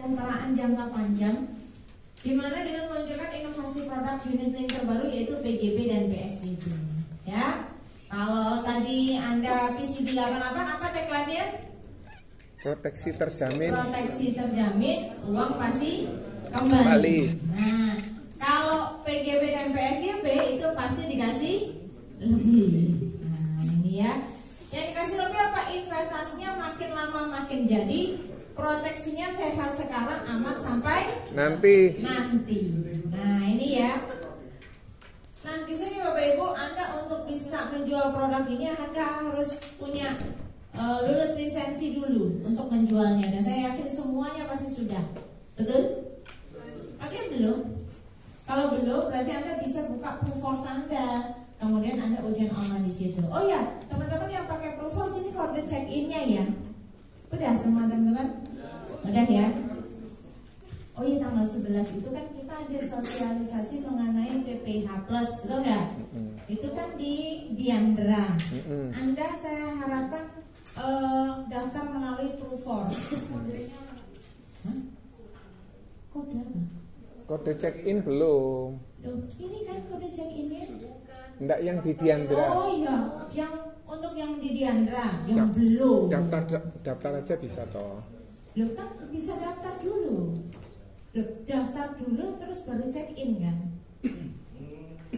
pemeliharaan jangka panjang, di mana dengan meluncurkan inovasi produk unit link terbaru yaitu PGB dan PSBB. Ya, kalau tadi Anda PCB 88 apa tagline-nya? Proteksi terjamin. Proteksi terjamin, uang pasti kembali. Nah, kalau PGB dan PSBB itu pasti dikasih lebih. Nah, ini ya. Yang dikasih lebih apa? Investasinya makin lama makin jadi, proteksinya sehat sekarang, aman sampai nanti. Nah, ini ya. Nah, di sini Bapak Ibu, Anda untuk bisa menjual produk ini Anda harus punya lulus lisensi dulu untuk menjualnya. Dan saya yakin semuanya pasti sudah. Betul? Ada yang belum? Kalau belum, berarti Anda bisa buka Proofforce Anda. Kemudian Anda ujian online di situ. Oh ya, teman-teman yang pakai Proofforce ini kode check-in-nya ya. Udah semua teman-teman? Udah ya? Oh iya, tanggal 11 itu kan kita ada sosialisasi mengenai PPH Plus, betul nggak? Itu kan di Diandra. Anda saya harapkan daftar melalui Proofforce. Kode apa? Kode check-in belum. Loh, ini kan kode check-innya. Enggak yang di Diandra. Oh iya, yang untuk yang di Diandra, yang belum. Daftar aja bisa toh. Loh kan bisa daftar dulu. Loh, daftar dulu terus baru check-in kan?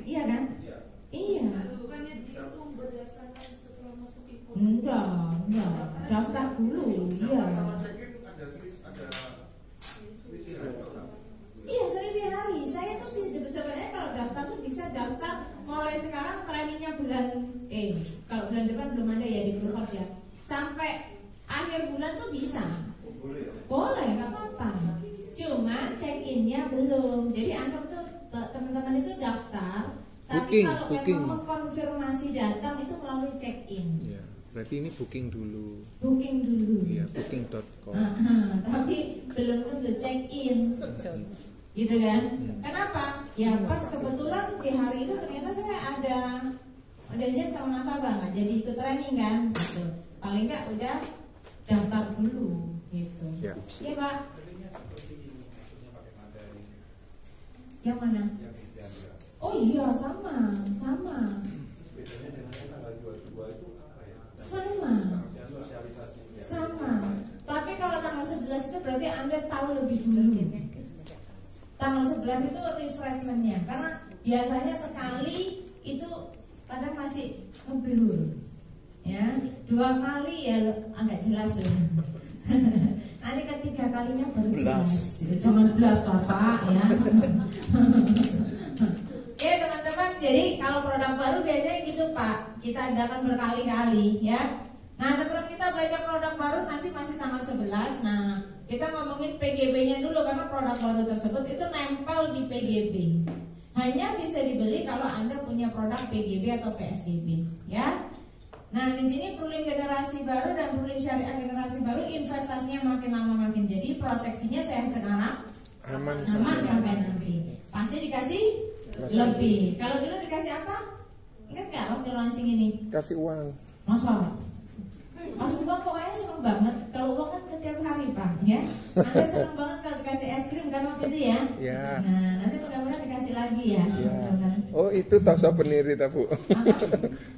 Iya kan? Iya. Bukannya dihitung berdasarkan setelah masuk info? Enggak. Daftar dulu, iya. Iya, selisih hari. Saya tuh sih sebenarnya kalau daftar tuh bisa daftar mulai sekarang, trainingnya kalau bulan depan belum ada ya di Proofforce ya. Sampai akhir bulan tuh bisa. Boleh, nggak apa-apa. Cuma check-innya belum. Jadi anggap tuh teman-teman itu daftar, tapi kalau memang konfirmasi datang itu melalui check-in. Ya, berarti ini booking dulu. Iya, booking.com. Tapi belum tentu check-in. Gitu kan? Kenapa? Ya pas kebetulan di hari itu ternyata saya ada janjian sama nasabah, nggak jadi ikut training kan? Gitu. Paling nggak udah daftar dulu, gitu. Ya. Iya Pak. Yang mana? Oh iya sama. Sama. Tapi kalau tanggal 11 itu berarti Anda tahu lebih dulu. Tanggal 11 itu refreshmentnya, karena biasanya sekali itu kadang masih ngeblur, ya 2 kali ya agak jelas ya. Nanti ketiga kalinya baru jelas. Jangan belas Bapak ya. Oke teman-teman, jadi kalau produk baru biasanya gitu Pak, kita adakan berkali-kali ya. Nah sebelum kita belajar produk baru nanti masih tanggal 11. Nah kita ngomongin PGB-nya dulu, karena produk baru tersebut itu nempel di PGB. Hanya bisa dibeli kalau Anda punya produk PGB atau PSBB, ya. Nah di sini Prulink generasi baru dan Prulink syariah generasi baru, investasinya makin lama makin jadi, proteksinya sehat sekarang, aman sampai nanti. Pasti dikasih lebih. Kalau dulu dikasih apa? Ingat nggak waktu launching ini? Kasih uang. Masa? Masuk uang pokoknya seneng banget. Kalau uang kan setiap hari Pak, ya. Anda seneng banget kalau dikasih es krim kan waktu itu ya? Ya. Nah nanti mudah-mudahan dikasih lagi ya. Ya. Teman-teman. Oh itu toh souvenir itu Bu.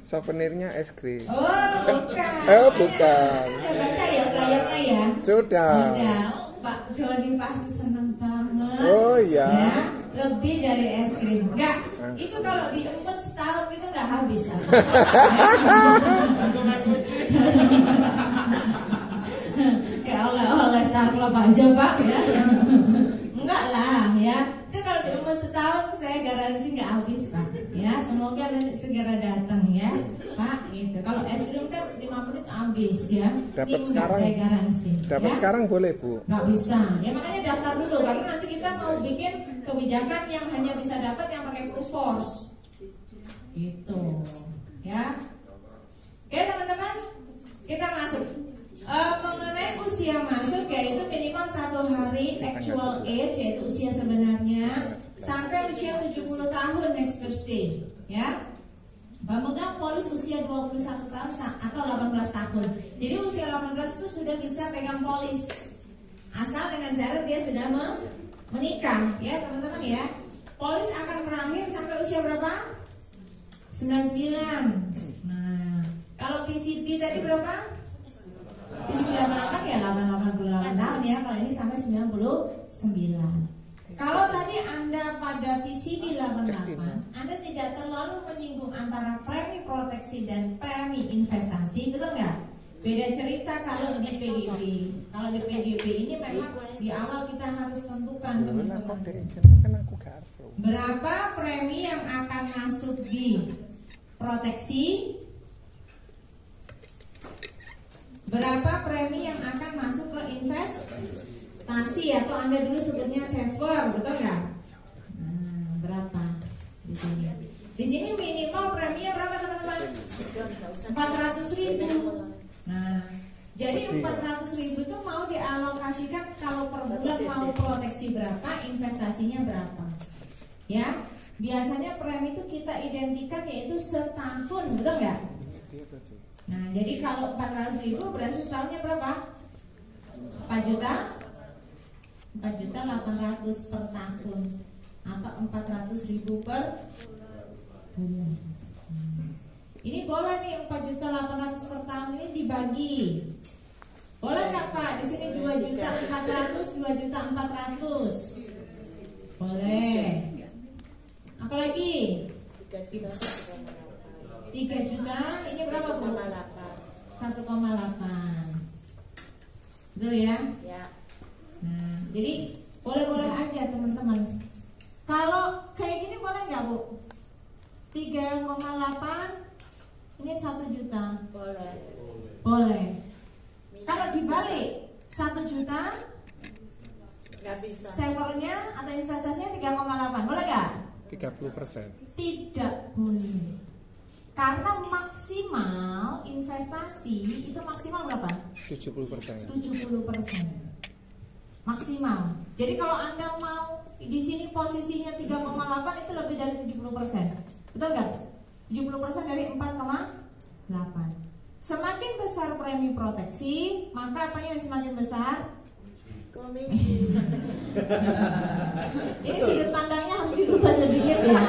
Souvenirnya es krim. Oh bukan. Bukan. Udah baca ya flyernya ya? Sudah. Udah. Oh, Pak Joni pasti seneng banget. Oh iya. Ya, lebih dari es krim. Enggak. Itu kalau diempet setahun itu nggak habis. Ya oleh Star Club aja Pak ya. Enggak lah ya. Itu kalau diempet setahun saya garansi nggak habis Pak. Ya semoga nanti segera datang ya Pak gitu. Kalau es krim kan 5 menit habis ya. Dapat Ini sekarang. saya garansi. Dapat ya? sekarang boleh Bu. Nggak bisa. Ya makanya daftar dulu, karena nanti kita mau bikin kebijakan yang hanya bisa dapat yang pakai Proofforce. Gitu. Ya. Oke teman-teman, kita masuk. Mengenai usia masuk yaitu minimal 1 hari actual age, yaitu usia sebenarnya, sampai usia 70 tahun next birthday, ya. Pemegang polis usia 21 tahun atau 18 tahun. Jadi usia 18 itu sudah bisa pegang polis. Asal dengan syarat dia sudah menikah, ya teman-teman ya. Polis akan berakhir sampai usia berapa? 99. Nah, kalau PCP tadi berapa? PCP 88 ya 88 tahun ya. Kalau ini sampai 99. Kalau tadi Anda pada PCP 88, Anda tidak terlalu menyinggung antara premi proteksi dan premi investasi, betul nggak? Beda cerita kalau di PGB. Kalau di PGB ini memang di awal kita harus tentukan teman-teman. Berapa premi yang akan masuk di proteksi? Berapa premi yang akan masuk ke investasi atau Anda dulu sebutnya saver, betul nggak? Nah, berapa di sini? Di sini minimal preminya berapa teman-teman? 400.000. Nah, jadi 400.000 itu mau dialokasikan kalau per bulan mau proteksi berapa, investasinya berapa? Ya, biasanya premi itu kita identikan yaitu setahun, betul nggak? Nah, jadi kalau 400.000 berarti setahunnya berapa? 4 juta? 4.800.000 per tahun atau 400.000 per bulan. Ini boleh nih 4.800.000 per tahun ini dibagi. Boleh nggak Pak? Di sini 2.400.000, 2.400.000. Boleh. Apalagi? 3 juta. Ini berapa Bu? 1,8. Betul ya? Ya. Nah, jadi boleh-boleh aja teman-teman. Kalau kayak gini boleh nggak Bu? 3,8 ini 1 juta. Boleh. Boleh. Kalau dibalik 1 juta nggak bisa. Savernya atau investasinya 3,8 boleh nggak? 30%. Tidak boleh. Karena maksimal investasi itu maksimal berapa? 70%. 70%. Maksimal. Jadi kalau Anda mau di sini posisinya 3,8 itu lebih dari 70%. Betul nggak? 70% dari 4,8. Semakin besar premi proteksi, maka apanya yang semakin besar? Komisi. Ini sudut pandangnya harus dirubah sedikit ya.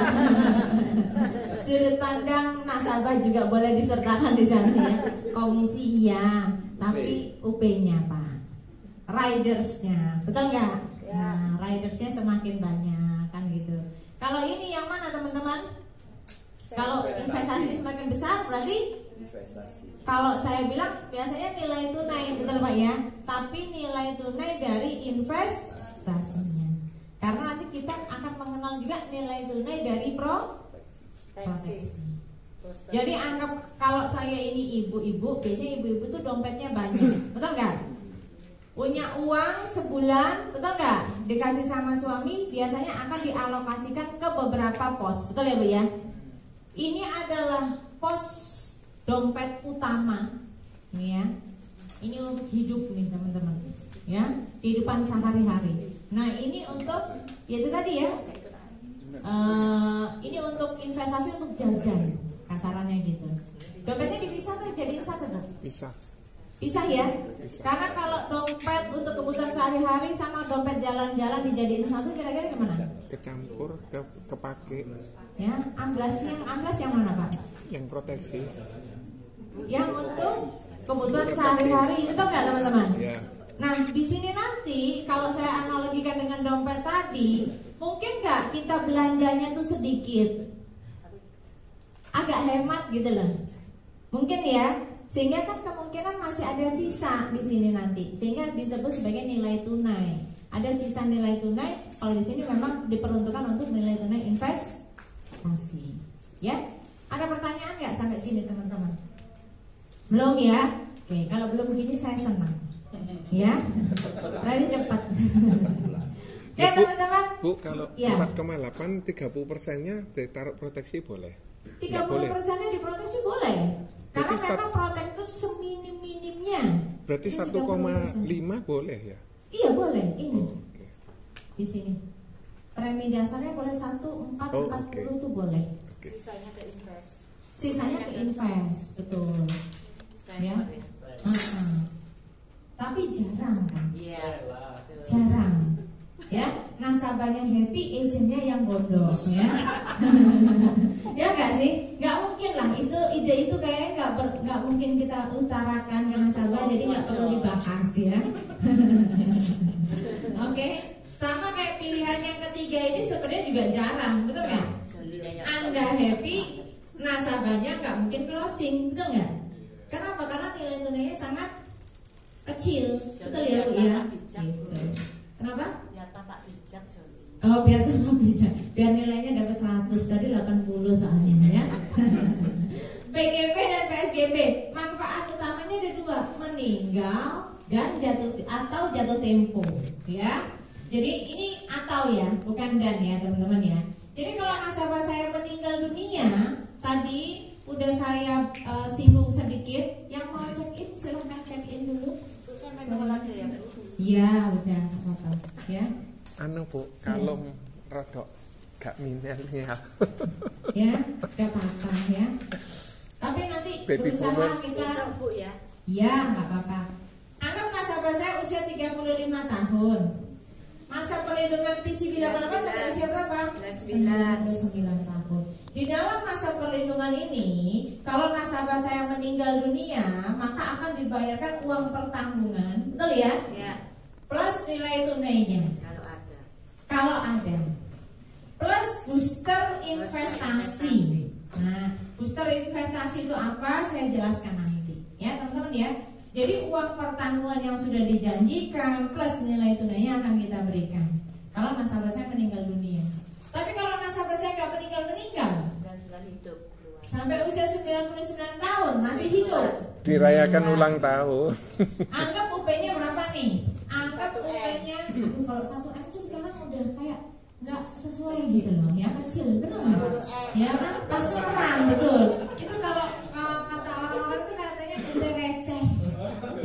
Sudut pandang nasabah juga boleh disertakan di sana ya. Komisi iya, tapi UP-nya Pak. Ridersnya, betul nggak? Nah, ridersnya semakin banyak kan gitu. Kalau ini yang mana teman-teman? Kalau investasi semakin besar berarti investasi. Kalau saya bilang biasanya nilai tunai, betul Pak ya. Tapi nilai tunai dari investasinya. Karena nanti kita akan mengenal juga nilai tunai dari proteksi. Jadi anggap kalau saya ini ibu-ibu, biasanya ibu-ibu tuh dompetnya banyak, betul nggak? Punya uang sebulan, betul nggak? Dikasih sama suami, biasanya akan dialokasikan ke beberapa pos, betul ya Bu ya? Ini adalah pos dompet utama, ini ya. Ini untuk hidup nih teman-teman, ya, kehidupan sehari-hari. Nah ini untuk, ya itu tadi ya. Ini untuk investasi untuk jajan, kasarannya gitu. Dompetnya dipisah tuh jadiin satu tuh? Bisa ya? Bisa. Karena kalau dompet untuk kebutuhan sehari-hari sama dompet jalan-jalan dijadiin satu kira-kira gimana? Kecampur, kepake. Ya, amblas yang mana Pak? Yang proteksi. Yang untuk kebutuhan sehari-hari, betul nggak teman-teman? Ya. Nah di sini nanti kalau saya analogikan dengan dompet tadi, mungkin nggak kita belanjanya tuh sedikit, agak hemat gitu loh, mungkin ya. Sehingga kan kemungkinan masih ada sisa di sini nanti, sehingga disebut sebagai nilai tunai. Ada sisa nilai tunai. Kalau di sini memang diperuntukkan untuk nilai tunai investasi. Ya, ada pertanyaan nggak sampai sini teman-teman? Belum ya? Oke, kalau belum begini saya senang. Ya, berarti cepat. Ya teman-teman. Bu, kalau ya. 4,8 30%-nya ditaruh proteksi boleh? 30%-nya diproteksi boleh. Karena memang protek itu seminim-minimnya. Berarti 1,5 boleh ya? Iya boleh. Ini di sini premi dasarnya boleh 1,440 itu boleh. Sisanya ke invest. Sisanya ke invest, betul. Ya. tapi jarang kan? Iya. Jarang. Ya, nasabahnya happy, agentnya yang bodoh ya. Ya nggak sih? Nggak mungkin lah. Itu ide itu kayaknya nggak mungkin kita utarakan ke nasabah, jadi nggak perlu dibahas ya. Oke, sama kayak pilihan yang ketiga ini sebenarnya juga jarang, betul nggak? Anda happy, nasabahnya nggak mungkin closing, betul nggak? Kenapa? Karena nilai tunainya sangat kecil, betul ya Bu ya? Gitu. Kenapa? Ya tampak bijak Joni. Oh, biar tambah bijak, biar nilainya dapat 100, tadi 80 soalnya ya. PGB dan PSGB, manfaat utamanya ada dua, meninggal dan jatuh tempo, ya. Jadi ini atau ya, bukan dan ya teman-teman ya. Jadi kalau nasabah saya meninggal dunia, tadi udah saya singgung sedikit. Yang mau check in silahkan check in dulu. Saya main bola aja ya. Iya, udah apa-apa ya. Anu Bu, kalau rodok gak milenial. Ya, gak apa-apa ya. Tapi nanti Baby berusaha boomers. kita. Bisa Bu ya. Ya, gak apa-apa. Anggap nasabah saya usia 35 tahun. Masa perlindungan PCB 88 sampai usia berapa? 99 tahun. Di dalam masa perlindungan ini, kalau nasabah saya meninggal dunia, maka akan dibayarkan uang pertanggungan, betul ya? Ya. Plus nilai tunainya. Kalau ada. Kalau ada. Plus booster investasi. Nah, booster investasi itu apa? Saya jelaskan nanti. Ya, teman-teman ya. Jadi uang pertanggungan yang sudah dijanjikan plus nilai tunainya akan kita berikan kalau nasabah saya meninggal dunia. Tapi kalau nasabah saya nggak meninggal Hidup keluar. sampai usia 99 tahun masih hidup, Dirayakan ulang tahun. anggap UP-nya berapa nih? Anggap UP-nya kalau 1M itu sekarang udah kayak nggak sesuai gitu loh, ya kecil, benar nggak? Ya kan, pasaran betul. Itu kalau kata orang-orang itu katanya UP receh.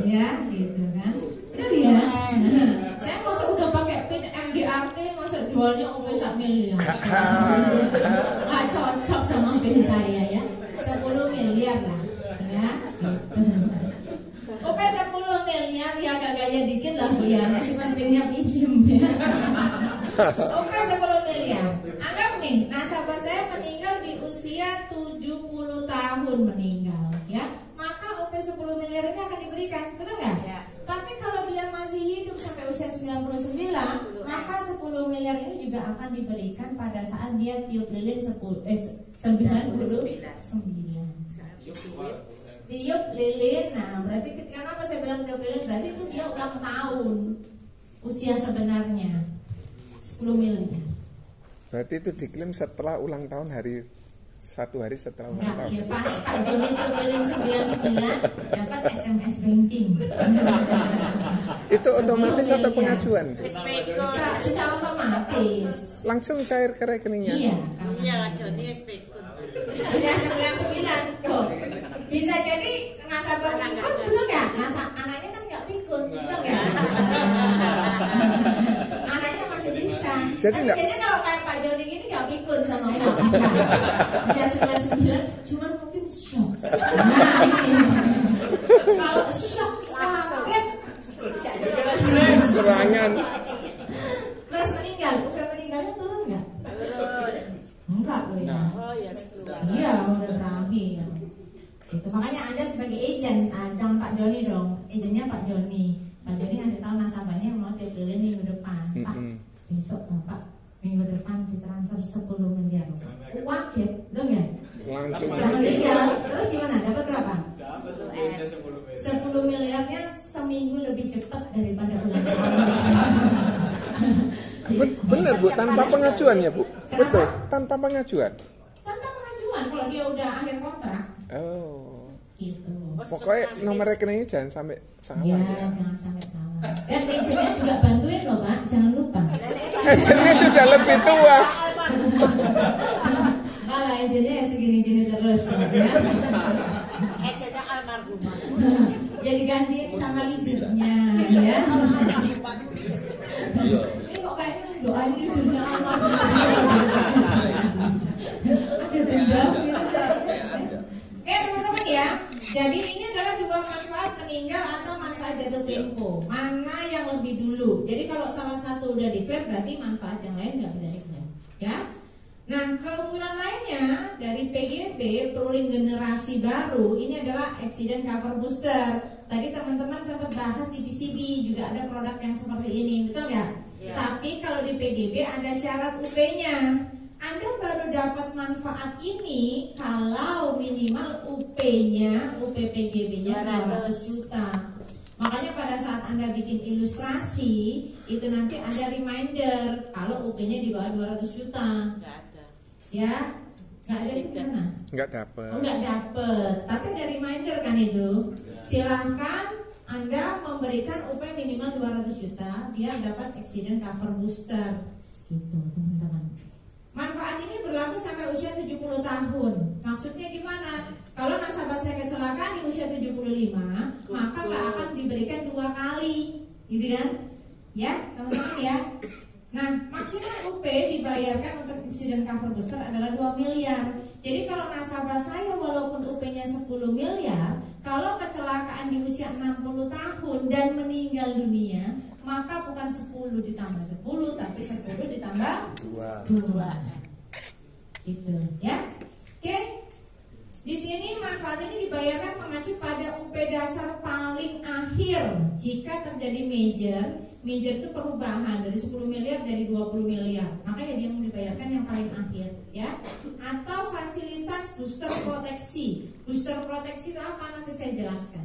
Ya, gitu kan. Benar ya. Saya masa udah pakai PIN MDRT, masa jualnya UP 1 miliar. Nggak cocok sama PIN saya ya. 10 miliar lah. Ya. UP 10 miliar ya agak gaya dikit lah Bu ya. Cuma PIN-nya pinjem ya. UP 10 miliar. Anggap nih, nasabah saya meninggal di usia 70 tahun meninggal ya. Maka UP 10 miliar ini akan diberikan, betul nggak? Ya. Tapi kalau dia masih hidup sampai usia 99, maka 10 miliar ini juga akan diberikan pada saat dia tiup lilin 99. Tiup lilin, nah berarti kenapa saya bilang tiup lilin? Berarti itu dia ulang tahun usia sebenarnya 10 miliar. Berarti itu diklaim setelah ulang tahun satu hari setelah ulang Nah, tahun. ya pas Pak Joni tiup lilin 99 dapat SMS banking. Itu otomatis atau pengajuan? Secara otomatis. Langsung cair ke rekeningnya. Iya. Iya lah Jonispekun. Ya 99 tuh. Bisa jadi nasabah pikun, betul nggak? Anaknya kan nggak pikun, betul nggak? Anaknya masih bisa. Jadi tapi nggak- kayaknya kalau kayak Pak Joni gini nggak pikun sama orang. Bisa 99, cuman mungkin shock. Nah, ini. Kalau shock, kaget. Serangan. Terus meninggal, udah meninggalnya turun nggak? Enggak loh ya. Oh ya keluar. Iya, udah berakhir. Itu makanya Anda sebagai agent, jangan Pak Joni dong. Agennya Pak Joni. Pak Joni ngasih tahu nasabahnya mau tiup lilin minggu depan. Pak, besok Bapak minggu depan ditransfer 10 miliar. Waget, betul nggak? Langsung. Udah meninggal, terus gimana? Dapat berapa? 10 10 miliarnya seminggu lebih cepat daripada ulang tahun. Bener Bu, tanpa pengajuan ya Bu? Betul, tanpa pengajuan. Tanpa pengajuan kalau dia udah akhir kontrak. Oh. Gitu. Pokoknya nomor rekeningnya jangan sampai salah. Ya, Ya. jangan sampai salah. Dan agentnya juga bantuin loh Pak, jangan lupa. Agentnya sudah lebih tua. Kalau agentnya ya segini-gini terus ya. Ejennya almarhumah. Jadi gantiin sama lidurnya ya. Ini kok kayaknya doain lidurnya almarhumah. Ada dendam gitu kayaknya. Oke teman-teman ya. Jadi ini adalah dua manfaat meninggal atau manfaat jatuh tempo. diklaim berarti manfaat yang lain nggak bisa diklaim, ya. Nah, keunggulan lainnya dari PGB Pruling generasi baru ini adalah accident cover booster. Tadi teman-teman sempat bahas di PCB juga ada produk yang seperti ini, betul nggak? Ya. Tapi kalau di PGB ada syarat UP-nya. Anda baru dapat manfaat ini kalau minimal UP-nya, UP PGB-nya 200 juta. Makanya pada saat Anda bikin ilustrasi itu nanti ada reminder kalau UP-nya di bawah 200 juta. Nggak ada. Ya, nggak ada itu gimana? Nggak dapet. Oh, nggak dapet. Tapi ada reminder kan itu. Silahkan Anda memberikan UP minimal 200 juta biar dapat accident cover booster. Gitu teman-teman. Manfaat ini berlaku sampai usia 70 tahun. Maksudnya gimana? Kalau nasabah saya kecelakaan di usia 75, maka nggak akan diberikan 2 kali, gitu kan? Ya, teman-teman ya. Nah, maksimal UP dibayarkan untuk accident cover booster adalah 2 miliar. Jadi kalau nasabah saya walaupun UP-nya 10 miliar, kalau kecelakaan di usia 60 tahun dan meninggal dunia, maka bukan 10 ditambah 10, tapi 10 ditambah 2. Gitu, ya. Oke. Di sini manfaat ini dibayarkan mengacu pada UP dasar paling akhir. Jika terjadi major itu perubahan dari 10 miliar jadi 20 miliar. Makanya dia mau dibayarkan yang paling akhir, ya. Atau fasilitas booster proteksi. Booster proteksi itu apa? Nanti saya jelaskan.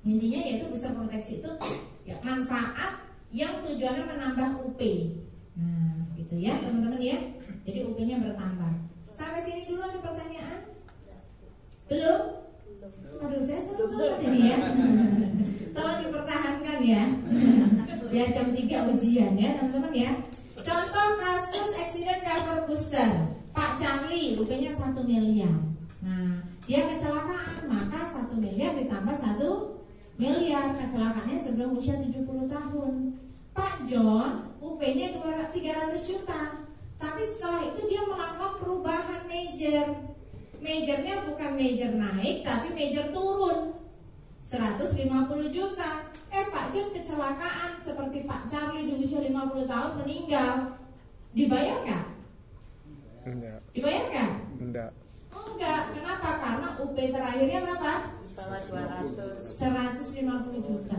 Intinya yaitu booster proteksi itu ya manfaat yang tujuannya menambah UP. Nah, gitu ya, teman-teman ya. Jadi UP-nya bertambah. Sampai sini dulu ada pertanyaan? Belum? Aduh, saya senang banget ini ya. Tolong dipertahankan ya. Biar jam 3 ujian ya, teman-teman ya. Contoh kasus accident cover booster. Pak Charlie, UP-nya 1 miliar. Nah, dia kecelakaan, maka 1 miliar ditambah 1 miliar. Kecelakaannya sebelum usia 70 tahun. Pak John, UP-nya 300 juta. Tapi setelah itu dia melakukan perubahan major. Majornya bukan major naik, tapi major turun 150 juta. Pak John kecelakaan seperti Pak Charlie di usia 50 tahun meninggal. Dibayar nggak? Enggak. Dibayar nggak? Enggak. Enggak. Kenapa? Karena UP terakhirnya berapa? Bawah 200. 150 juta.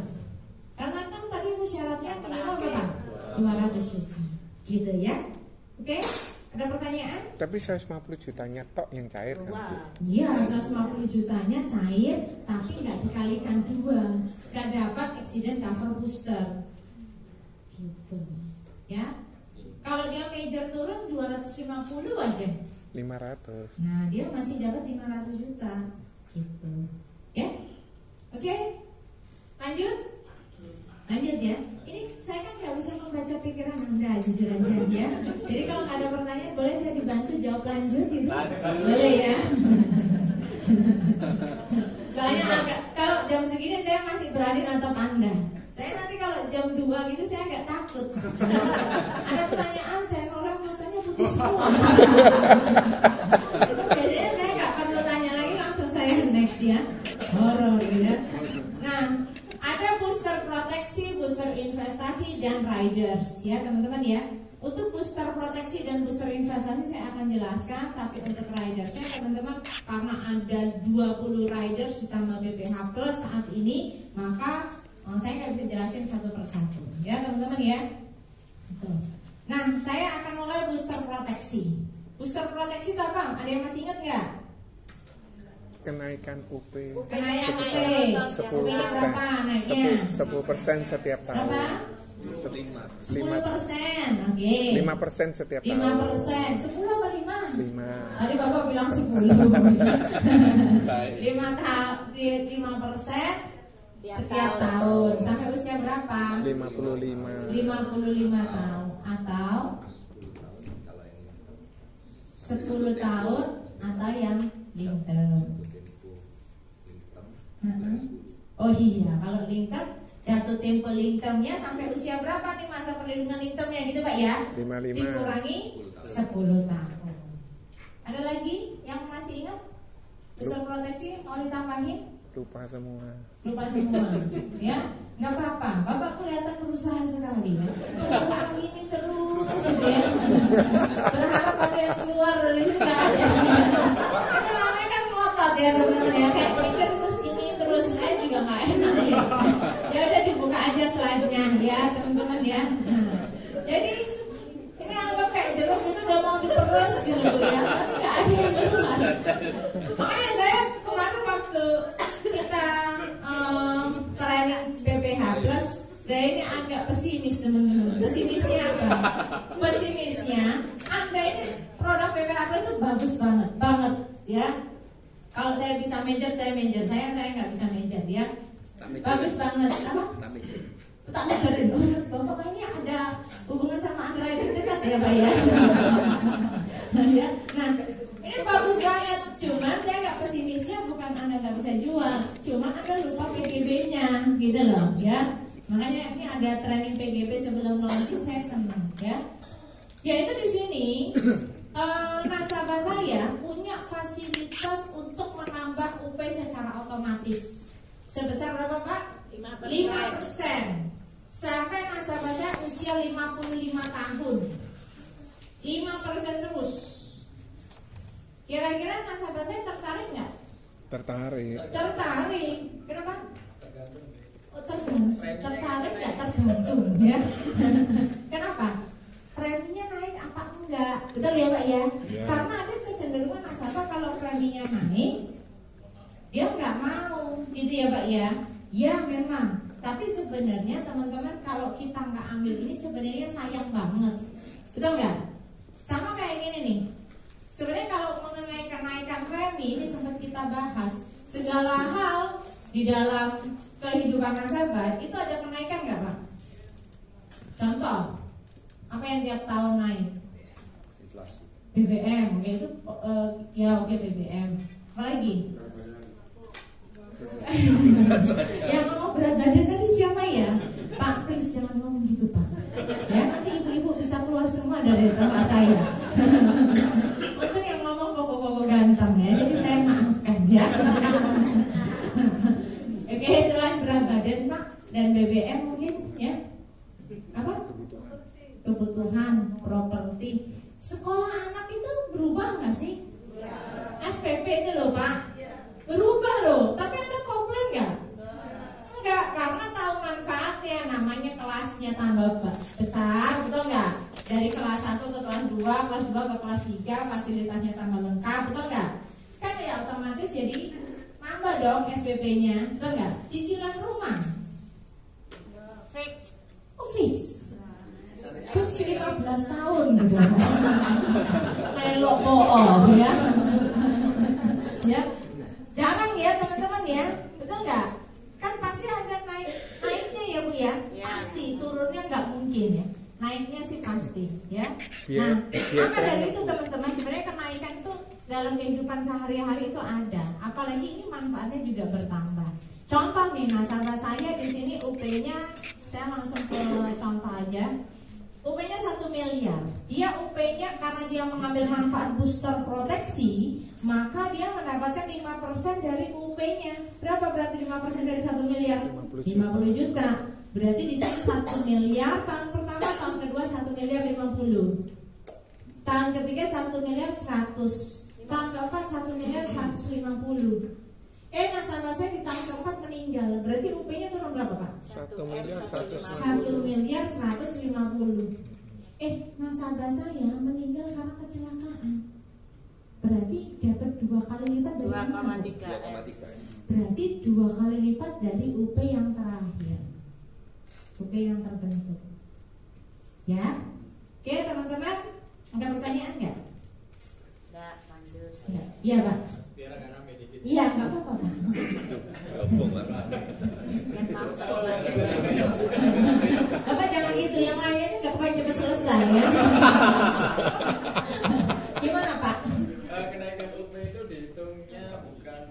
Karena kan tadi syaratnya minimal berapa? 200 juta. Gitu ya. Oke? Ada pertanyaan? Tapi 150 jutanya tok yang cair kan, Bu? Iya, 150 jutanya cair, tapi nggak dikalikan 2, nggak dapat accident cover booster. Gitu, ya. Kalau dia major turun 250 aja. 500. Nah, dia masih dapat 500 juta. Gitu, ya. Oke, lanjut. Lanjut ya. Ini saya kan nggak bisa membaca pikiran Anda, jujur aja ya. Jadi kalau nggak ada pertanyaan, boleh saya dibantu jawab lanjut gitu? Boleh ya. Soalnya agak, kalau jam segini saya masih berani nonton Anda. Saya nanti kalau jam 2 gitu saya agak takut. Ada pertanyaan, saya nolak matanya putih semua. Itu biasanya saya nggak perlu tanya lagi, langsung saya next ya. Horor gitu. Nah, ada booster proteksi, booster investasi, dan riders ya teman-teman ya. Untuk booster proteksi dan booster investasi saya akan jelaskan. Tapi untuk ridersnya teman-teman, karena ada 20 riders ditambah BPH Plus saat ini, maka saya nggak bisa jelasin satu persatu ya teman-teman ya. Nah, saya akan mulai booster proteksi. Booster proteksi itu apa? Ada yang masih ingat nggak? Kenaikan UP Kenaikan UP. sebesar 10%. Berapa naiknya? 10% setiap tahun. Berapa? 10%. Oke. 5% setiap 5%. tahun. 10 apa 5? 5. Tadi Bapak bilang 10. 5% setiap tahun. Sampai usia berapa? 55. 55 tahun atau 10 tahun atau yang long term. Oh iya, kalau long term jatuh tempo long termnya sampai usia berapa nih masa perlindungan long termnya gitu Pak ya? 55. Dikurangi 10 tahun. Ada lagi yang masih ingat? Booster proteksi mau ditambahin? Lupa semua. Lupa semua ya. nggak apa-apa. Bapak kelihatan berusaha sekali ya. Coba ini terus, gitu ya. Berharap ada yang keluar dari sini nggak ada. Itu namanya kan ngotot ya teman-teman ya. Kayak pikir terus ini terus saya juga nggak enak ya. Ya udah dibuka aja slide-nya ya teman-teman ya. Nah, jadi ini anggap kayak jeruk itu udah mau diperes gitu ya, tapi nggak ada yang keluar. Makanya saya kemarin waktu kita training PPH Plus, saya ini agak pesimis teman-teman. Pesimisnya apa? Pesimisnya, Anda ini produk PPH Plus itu bagus banget ya. Kalau saya bisa major, saya major. Saya nggak bisa major ya. Bagus banget. Apa? Tak majorin. Oh, Bapak ini ada hubungan sama Andra itu dekat ya Pak ya. Ya. Nah, ini bagus banget. Cuman saya nggak pesimisnya bukan Anda nggak bisa jual, cuman Anda lupa PGB-nya, gitu loh ya. Makanya ini ada training PGB sebelum launching, saya senang ya. Yaitu di sini nasabah saya punya fasilitas untuk menambah UP secara otomatis. Sebesar berapa Pak? 5%. Sampai nasabah saya usia 55 tahun 5% terus. Kira-kira nasabah saya tertarik nggak? Tertarik. Tertarik. Kenapa? Oh, tergantung. Tertarik nggak? Tergantung ya. Kenapa? Preminya naik apa enggak? Betul ya Pak ya? Karena ada kecenderungan nasabah kalau preminya naik dia nggak mau, gitu ya Pak ya? Ya memang. Tapi sebenarnya teman-teman kalau kita nggak ambil ini sebenarnya sayang banget, betul nggak? Sama kayak gini nih. Sebenarnya kalau mengenai kenaikan premi ini sempat kita bahas. Segala hal di dalam kehidupan nasabah itu ada kenaikan nggak Pak? Contoh, apa yang tiap tahun naik? Inflasi. BBM, oke itu ya oke BBM. Apalagi? Yang ngomong berat badan tadi siapa ya? Pak, please jangan ngomong gitu Pak. Ya nanti ibu-ibu bisa keluar semua dari tempat saya. Untuk yang ngomong koko-koko ganteng ya, jadi saya maafkan ya. Oke, selain berat badan Pak dan BBM mungkin ya. Apa? Kebutuhan, properti. Sekolah anak itu berubah nggak sih? SPP itu loh Pak. Berubah loh, tapi Anda komplain nggak? Enggak, karena tahu manfaatnya, namanya kelasnya tambah besar, betul nggak? Dari kelas 1 ke kelas 2, kelas 2 ke kelas 3, fasilitasnya tambah lengkap, betul nggak? Kan ya otomatis jadi nambah dong SPP-nya, betul nggak? Cicilan rumah Fix. oh fix 15 tahun gitu. Melok ya. Ya. Jarang ya teman-teman ya, betul nggak? Kan pasti ada naiknya ya Bu ya, pasti turunnya nggak mungkin ya, naiknya sih pasti ya. Nah, maka dari itu teman-teman sebenarnya kenaikan itu dalam kehidupan sehari-hari itu ada, apalagi ini manfaatnya juga bertambah. Contoh nih nasabah saya di sini UP-nya, saya langsung ke contoh aja. UP-nya 1 miliar. Dia UP-nya karena dia mengambil manfaat booster proteksi, maka dia mendapatkan 5% dari UP-nya. Berapa berarti 5% dari 1 miliar? 50 juta. Berarti di sini 1 miliar tahun pertama, tahun kedua 1 miliar 50. Tahun ketiga 1 miliar 100. Tahun keempat 1 miliar 150. Nasabah saya di tahun keempat meninggal. Berarti UP-nya turun berapa Pak? 1 miliar 1 miliar 150. Nasabah saya meninggal karena kecelakaan. Berarti dapat 2 kali lipat dari 2,3. Berarti 2 kali lipat dari UP yang terakhir, UP yang terbentuk. Ya, oke teman-teman, ada pertanyaan nggak? Enggak, lanjut. Iya Pak. Biar agak rame dikit. Iya nggak apa-apa Pak. Kan mau sekolahnya. Bapak jangan gitu, yang lainnya ini nggak kepengen cepat selesai ya. Gimana Pak? Kenaikan UP itu dihitungnya bukan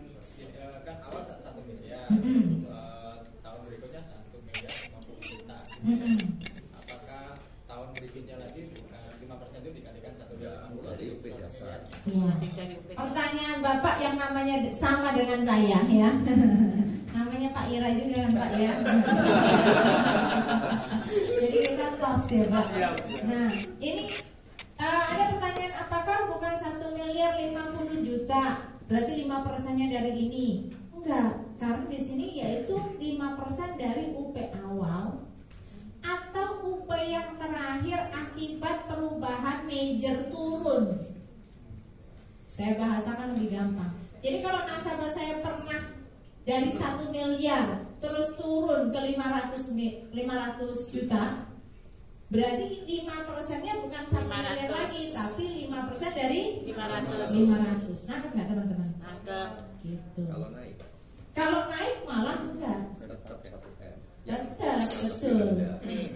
kan awal 1 miliar, tahun berikutnya 1 miliar 50 juta. Apakah tahun berikutnya lagi bukan 5% itu dikalikan 1 miliar 50 dari UP dasar? Iya. Pertanyaan Bapak yang namanya sama dengan saya ya. Namanya Pak Ira juga Pak ya. Jadi kita tos ya Pak. Nah ini ada pertanyaan, apakah bukan 1.050.000.000 berarti 5%-nya dari ini? Enggak, karena di sini yaitu 5% dari UP awal atau UP yang terakhir akibat perubahan major turun. Saya bahasakan lebih gampang. Jadi kalau nasabah saya pernah dari 1 miliar terus turun ke 500 juta, berarti 5%-nya bukan 1 miliar lagi, tapi 5% dari 500. Nangkep nggak teman-teman? Nangkep. Gitu. Kalau naik Kalau naik malah enggak. tetap 1M. Tetap,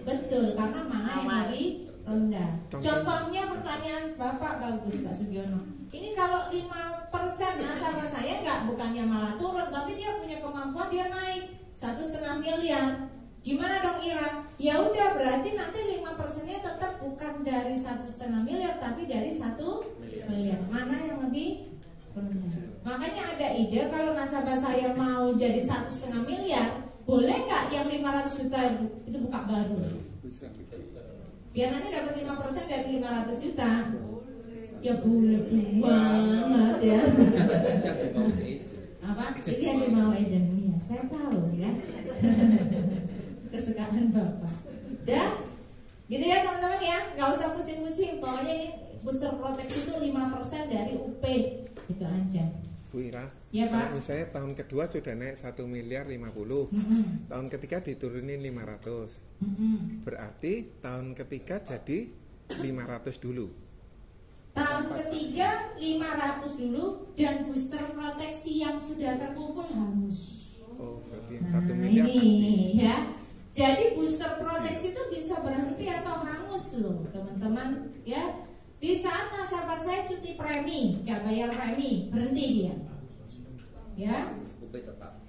betul, karena mana yang lebih rendah. Contohnya pertanyaan Bapak bagus Pak Sugiono. Ini kalau 5% nasabah saya bukannya malah turun, tapi dia punya kemampuan dia naik 1,5 miliar. Gimana dong Ira? Ya udah, berarti nanti 5%-nya tetap bukan dari 1,5 miliar, tapi dari 1 miliar. Mana yang lebih rendah? Makanya ada ide kalau nasabah saya mau jadi 1,5 miliar, boleh nggak yang 500 juta itu buka baru? Biar nanti dapat 5% dari 500 juta. Ya boleh banget ya. Apa? Itu yang dimau agent ya. Saya tahu ya. Kesukaan Bapak. Dan gitu ya teman-teman ya. Nggak usah pusing-pusing. Pokoknya ini booster proteksi itu 5% dari UP. Itu aja. Bu Ira, Ya, Pak. kalau misalnya tahun kedua sudah naik 1 miliar 50, tahun ketiga diturunin 500, berarti tahun ketiga jadi 500 dulu. Tahun ketiga 500 dulu dan booster proteksi yang sudah terkumpul hangus. Oh, berarti yang 1 miliar ini ya. Jadi booster proteksi itu bisa berhenti atau hangus loh teman-teman ya. Di saat nasabah saya cuti premi, nggak bayar premi, berhenti dia. Ya. UP tetap.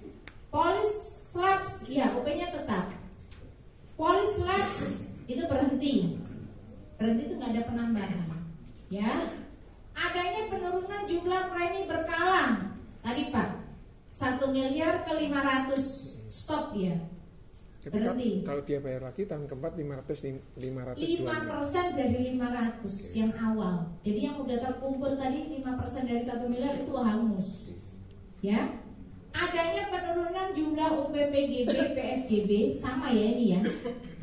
Polis lapse, ya UP-nya tetap. Polis lapse itu berhenti. Berhenti itu nggak ada penambahan. Ya. Adanya penurunan jumlah premi berkala. Tadi Pak, 1 miliar ke 500 stop dia. Tapi Berhenti. kalau dia bayar lagi tahun keempat 500 5% dari 500 yang awal. Jadi yang udah terkumpul tadi 5% dari 1 miliar itu hangus. Ya. Adanya penurunan jumlah UPPGB, PSGB sama ya ini ya.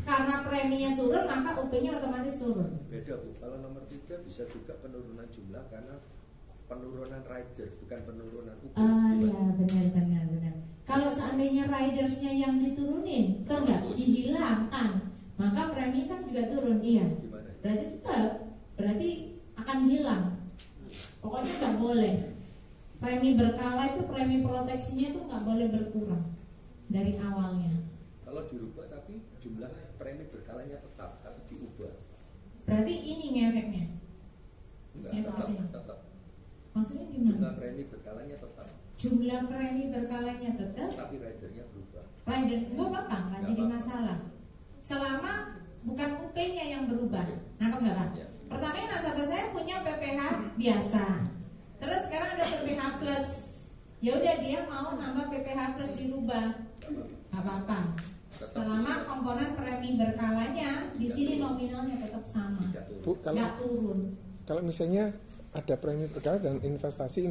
Karena preminya turun maka UP-nya otomatis turun. Beda Bu, kalau nomor 3 bisa juga penurunan jumlah karena penurunan rider bukan penurunan UP. Ya benar. Kalau seandainya ridersnya yang diturunin, betul nggak? Dihilangkan, maka premi kan juga turun, iya. Gimana? Berarti tetap, berarti akan hilang. Pokoknya nggak boleh. Premi berkala itu premi proteksinya itu nggak boleh berkurang dari awalnya. Kalau dirubah tapi jumlah premi berkalanya tetap tapi diubah. Berarti ini ngefeknya. Enggak, Inflasinya. tetap. Maksudnya Jumlah gimana? premi berkalanya tetap Jumlah premi berkalanya tetap. tapi ridernya berubah. Rider nggak apa-apa, nggak Nggak jadi apa-apa. masalah. Selama bukan UP-nya yang berubah. Nangkep nggak Pak? Ya. Pertamanya nasabah saya punya PPH biasa. Terus sekarang ada PPH plus. Ya udah dia mau nambah PPH plus dirubah. Nggak apa-apa. Selama komponen premi berkalanya di sini nominalnya tetap sama. Bu, Nggak turun. kalau misalnya ada premi berkala dan investasinya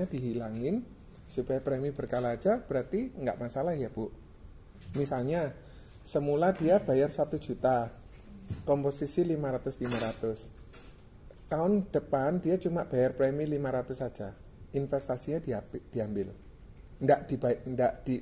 dihilangin supaya premi berkala aja, berarti nggak masalah ya Bu. Misalnya semula dia bayar 1 juta, komposisi 500. Tahun depan dia cuma bayar premi 500 saja, investasinya diambil,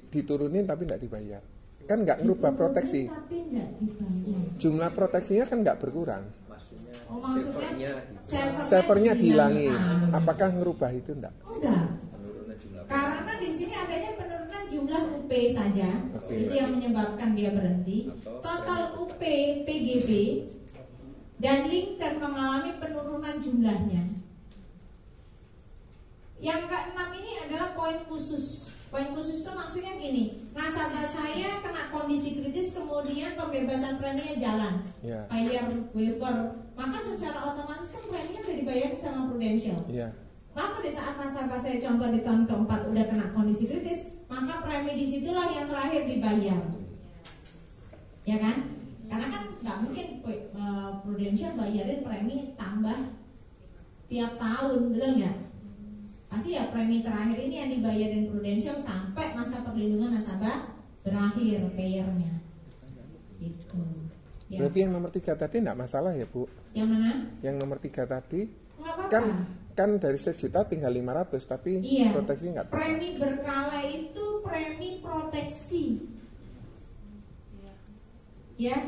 diturunin tapi nggak dibayar, kan nggak ngerubah proteksi. Tapi nggak dibayar. Jumlah proteksinya kan nggak berkurang, Maksudnya Maksudnya savernya savernya dihilangin. dihilangkan. Apakah ngerubah itu enggak? Enggak. penurunan jumlah Karena di sini adanya penurunan jumlah UP saja, Oke. itu yang menyebabkan dia berhenti. Total UP, PGB, dan LinkedIn mengalami penurunan jumlahnya. Yang ke-6 ini adalah poin khusus. Poin khusus itu maksudnya gini, nasabah saya kena kondisi kritis kemudian pembebasan preminya jalan, Ya. bayar waiver, maka secara otomatis kan preminya udah dibayar sama Prudential. Iya. Maka di saat nasabah saya contoh di tahun keempat udah kena kondisi kritis, maka premi disitulah yang terakhir dibayar, ya kan? Karena kan nggak mungkin Prudential bayarin premi tambah tiap tahun, betul nggak? Pasti ya premi terakhir ini yang dibayarin Prudential sampai masa perlindungan nasabah berakhir payernya. Gitu. Ya. Berarti yang nomor 3 tadi enggak masalah ya, Bu? Yang mana? Yang nomor 3 tadi Nggak apa-apa. kan dari 1 juta tinggal 500 tapi Iya. proteksi enggak. Premi berkala itu premi proteksi. Ya.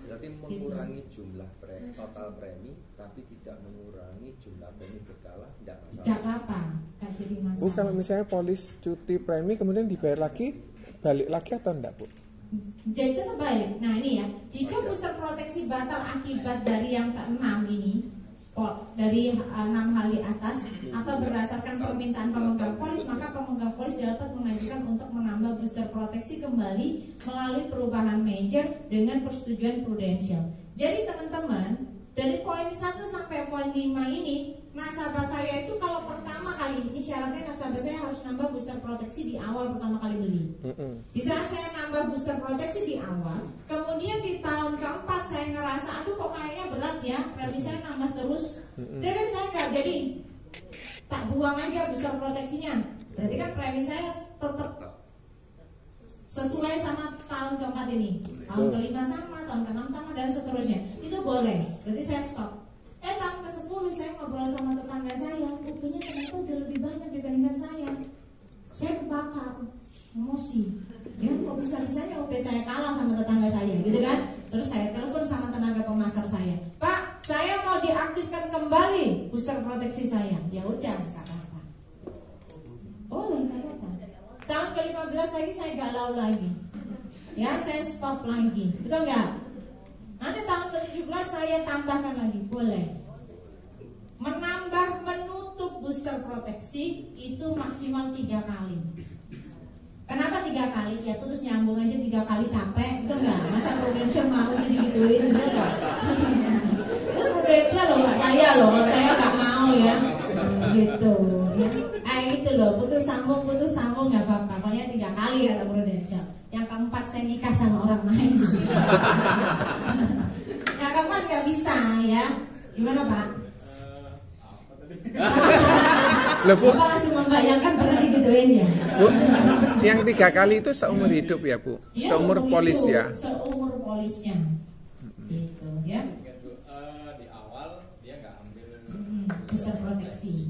Berarti mengurangi jumlah total premi, tapi tidak mengurangi jumlah premi berkala, tidak masalah. Gak apa-apa, gak jadi masalah. Bu, kalau misalnya polis cuti premi kemudian dibayar lagi, balik lagi atau enggak, Bu? Jadi tetap baik. Nah ini ya, jika booster proteksi batal akibat dari yang ke-6 ini, dari 6 hal di atas atau berdasarkan permintaan pemegang polis, maka pemegang polis dapat mengajukan untuk menambah booster proteksi kembali melalui perubahan major dengan persetujuan Prudential. Jadi teman-teman, dari poin 1 sampai poin 5 ini, nasabah saya itu kalau pertama kali, ini syaratnya nasabah saya harus nambah booster proteksi di awal pertama kali beli. Di saat saya nambah booster proteksi di awal, kemudian di tahun keempat saya ngerasa, aduh kok kayaknya berat ya, premi saya nambah terus. Jadi saya nggak jadi, tak buang aja booster proteksinya. Berarti kan premi saya tetap sesuai sama tahun keempat ini, tahun kelima sama, tahun keenam sama, dan seterusnya. Itu boleh, berarti saya stop. Tahun ke-10 saya ngobrol sama tetangga saya, rupanya ternyata udah lebih banyak dibandingkan saya. Saya kebakar, emosi. Ya kok bisa-bisanya OP saya kalah sama tetangga saya, gitu kan? Terus saya telepon sama tenaga pemasar saya, Pak, saya mau diaktifkan kembali booster proteksi saya. Ya udah, nggak apa-apa. Boleh, nggak apa-apa. Tahun ke-15 lagi saya galau lagi. Ya, saya stop lagi. Betul nggak? Nanti tahun ke-17 saya tambahkan lagi. Boleh. Menambah menutup booster proteksi itu maksimal 3 kali. Kenapa 3 kali? Ya terus nyambung aja 3 kali capek. Betul nggak? Masa Prudential mau sih digituin? Betul nggak? Itu Prudential loh, nggak saya loh. Saya nggak mau ya. Gitu ya. Gitu loh, putus sambung nggak apa-apa. Pokoknya 3 kali kata Prudential. Yang keempat saya nikah sama orang lain. Yang keempat nggak bisa ya. Gimana Pak? Loh, Bu. Bapak langsung membayangkan pernah digituin ya. Bu, yang 3 kali itu seumur hidup ya, Bu? Ya, Seumur polis hidup, ya? Seumur polisnya. Gitu ya. Mungkin Bu, di awal dia nggak ambil Booster proteksi.